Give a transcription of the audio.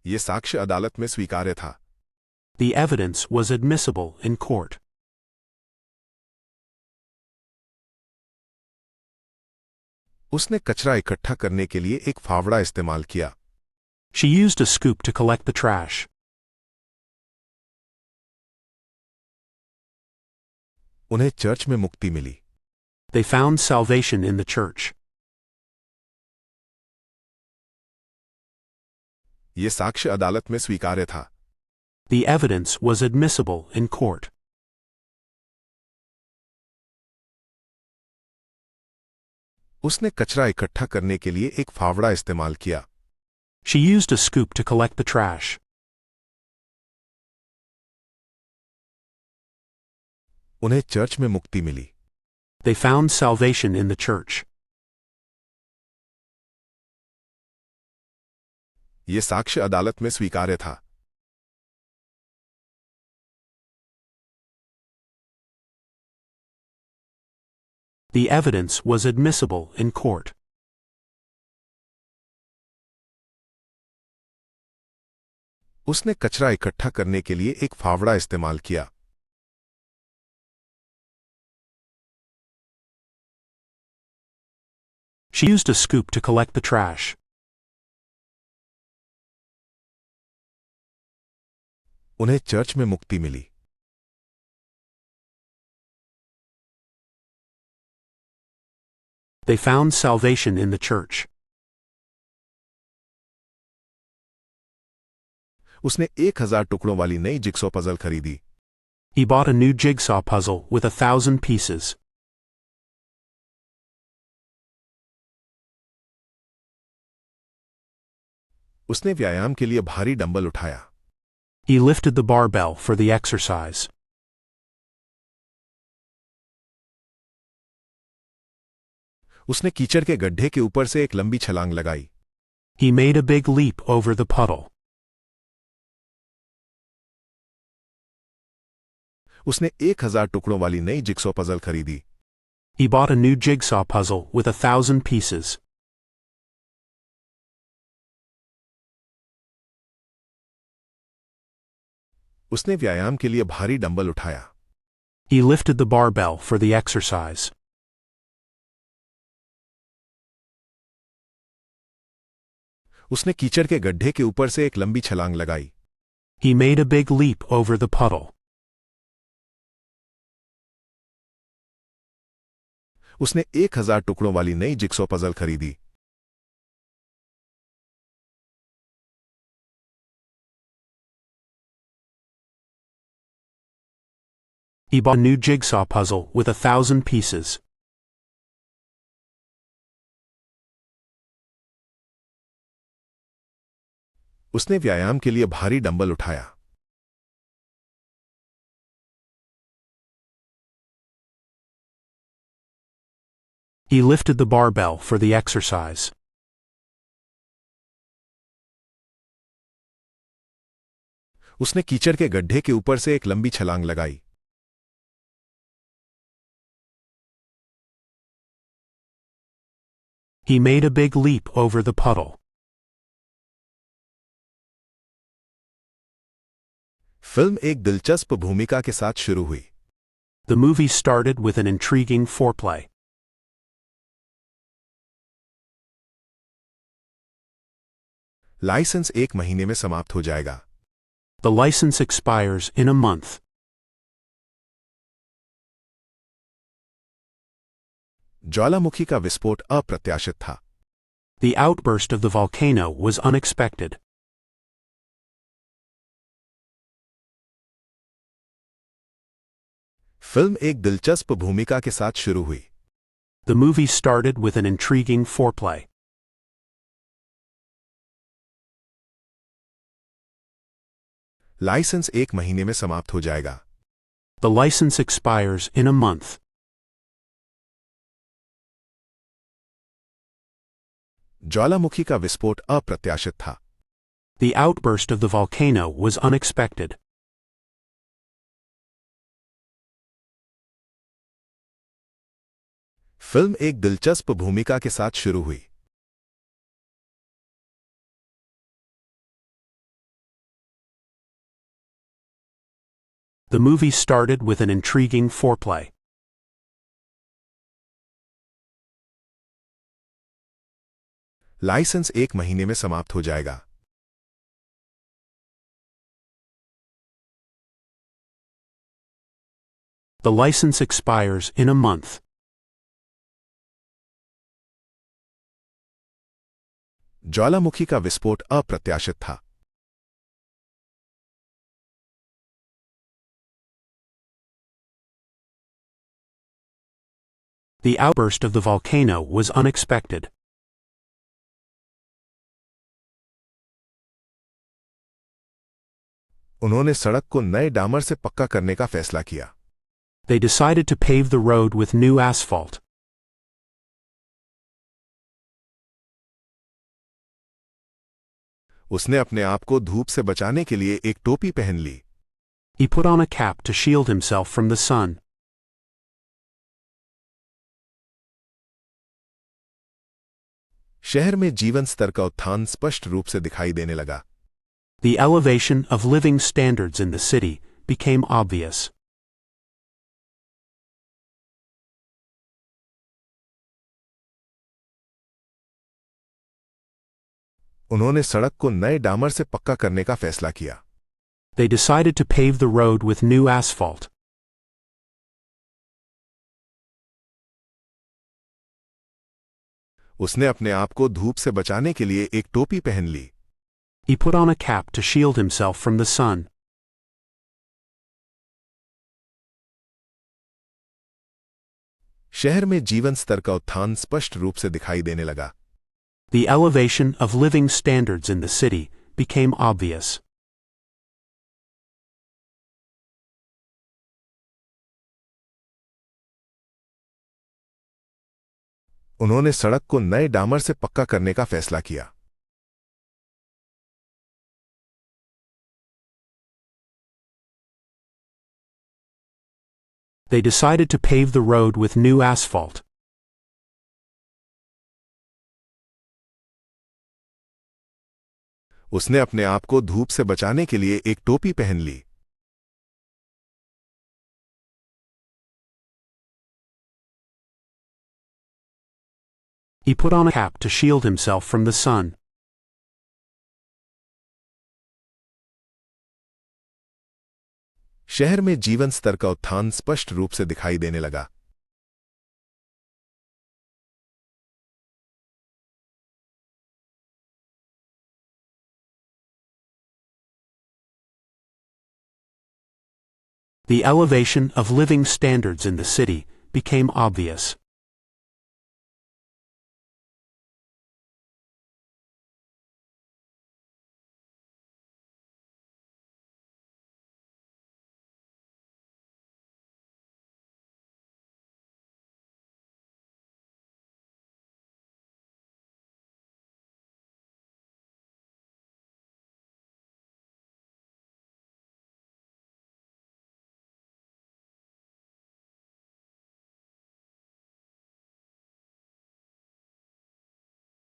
ये साक्ष्य अदालत में स्वीकार्य था। The evidence was admissible in court. उसने कचरा इकट्ठा करने के लिए एक फावड़ा इस्तेमाल किया। She used a scoop to collect the trash. उन्हें चर्च में मुक्ति मिली। They found salvation in the church. ये साक्ष्य अदालत में स्वीकार्य था। The evidence was admissible in court. उसने कचरा इकट्ठा करने के लिए एक फावड़ा इस्तेमाल किया। She used a scoop to collect the trash. उन्हें चर्च में मुक्ति मिली। They found salvation in the church. ये साक्ष्य अदालत में स्वीकार्य था। The evidence was admissible in court. उसने कचरा इकट्ठा करने के लिए एक फावड़ा इस्तेमाल किया। She used a scoop to collect the trash. उन्हें चर्च में मुक्ति मिली। They found salvation in the church. उसने 1000 टुकड़ों वाली नई जिक्सॉ पजल खरीदी। He bought a new jigsaw puzzle with 1,000 pieces. उसने व्यायाम के लिए भारी डंबल उठाया। He lifted the barbell for the exercise. उसने कीचड़ के गड्ढे के ऊपर से एक लंबी छलांग लगाई। He made a big leap over the puddle. उसने 1000 टुकड़ों वाली नई जिक्सॉ पजल खरीदी। He bought a new jigsaw puzzle with 1,000 pieces. उसने व्यायाम के लिए भारी डंबल उठाया। He lifted the barbell for the exercise. उसने कीचड़ के गड्ढे के ऊपर से एक लंबी छलांग लगाई। He made a big leap over the puddle. उसने 1000 टुकड़ों वाली नई जिक्सॉ पजल खरीदी। He bought a new jigsaw puzzle with 1,000 pieces. उसने व्यायाम के लिए भारी डंबल उठाया। He lifted the barbell for the exercise. उसने कीचड़ के गड्ढे के ऊपर से एक लंबी छलांग लगाई। He made a big leap over the puddle. Film एक दिलचस्प भूमिका के साथ शुरू हुई। The movie started with an intriguing foreplay. Licence 1 महीने में समाप्त हो जाएगा। The license expires in a month. ज्वालामुखी का विस्फोट अप्रत्याशित था। The outburst of the volcano was unexpected. Film एक दिलचस्प भूमिका के साथ शुरू हुई। The movie started with an intriguing foreplay. Licence 1 महीने में समाप्त हो जाएगा। The license expires in a month. ज्वालामुखी का विस्फोट अप्रत्याशित था। The outburst of the volcano was unexpected. Film एक दिलचस्प भूमिका के साथ शुरू हुई। The movie started with an intriguing foreplay. Licence 1 महीने में समाप्त हो जाएगा। The license expires in a month. ज्वालामुखी का विस्फोट अप्रत्याशित था। The outburst of the volcano was unexpected. उन्होंने सड़क को नए डामर से पक्का करने का फैसला किया। They decided to pave the road with new asphalt. उसने अपने आप को धूप से बचाने के लिए एक टोपी पहन ली। He put on a cap to shield himself from the sun. शहर में जीवन स्तर का उत्थान स्पष्ट रूप से दिखाई देने लगा। The elevation of living standards in the city became obvious. उन्होंने सड़क को नए डामर से पक्का करने का फैसला किया। They decided to pave the road with new asphalt. उसने अपने आप को धूप से बचाने के लिए एक टोपी पहन ली। He put on a cap to shield himself from the sun. शहर में जीवन स्तर का उत्थान स्पष्ट रूप से दिखाई देने लगा। The elevation of living standards in the city became obvious. उन्होंने सड़क को नए डामर से पक्का करने का फैसला किया। They decided to pave the road with new asphalt. उसने अपने आप को धूप से बचाने के लिए एक टोपी पहन ली। He put on a cap to shield himself from the sun. शहर में जीवन स्तर का उत्थान स्पष्ट रूप से दिखाई देने लगा। The elevation of living standards in the city became obvious.